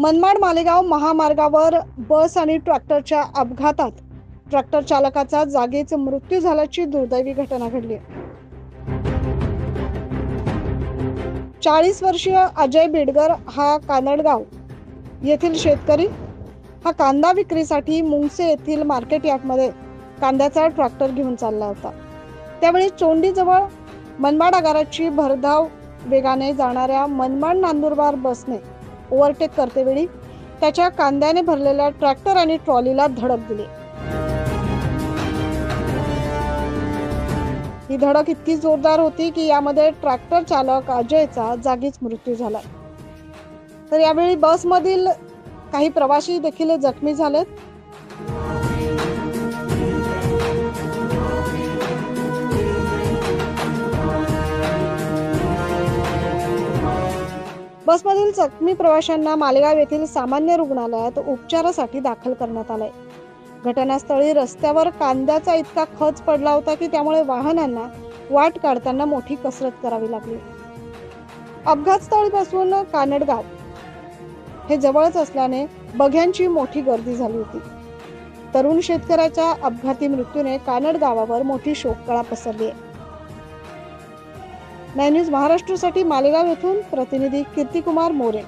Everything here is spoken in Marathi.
मनमाड मालेगाव महामार्गावर बस आणि ट्रॅक्टरच्या अपघातात ट्रॅक्टर चालकाचा जागीच मृत्यू झाल्याची दुर्दैवी घटना घडली। 40 वर्षीय अजय बिडगर हा कानडगाव येथील शेतकरी हा कांदा विक्रीसाठी मुंगसे येथील मार्केट यार्डमध्ये कांद्याचा ट्रॅक्टर घेऊन चालला होता। त्यावेळी चोंडीजवळ मनमाड आगाराची भरधाव वेगाने जाणाऱ्या मनमाड नांदुरबार बसने ओव्हरटेक करतेवेळी त्याच्या कांद्याने भरलेल्या ट्रॅक्टर आणि ट्रॉलीला धडक दिली। ही धडक इतकी जोरदार होती की यामध्ये ट्रॅक्टर चालक अजयचा जागीच मृत्यू झाला। तर यावेळी बसमधील काही प्रवासी देखील जखमी झालेत। बसमधील जखमी प्रवाशांना मालेगाव येथील सामान्य रुग्णालयात उपचारासाठी दाखल करण्यात आले। घटनास्थळी रस्त्यावर कांद्याचा इतका खच पडला होता की त्यामुळे वाहनांना वाट काढताना मोठी कसरत करावी लागली। अपघातस्थळीपासून कानडगाव हे जवळच असल्याने बघ्यांची मोठी गर्दी झाली होती। तरुण शेतकऱ्याच्या अपघाती मृत्यूने कानड गावावर मोठी शोककळा पसरली आहे। नाइन न्यूज महाराष्ट्रासाठी मालेगाव येथून प्रतिनिधी कीर्तिकुमार मोरे।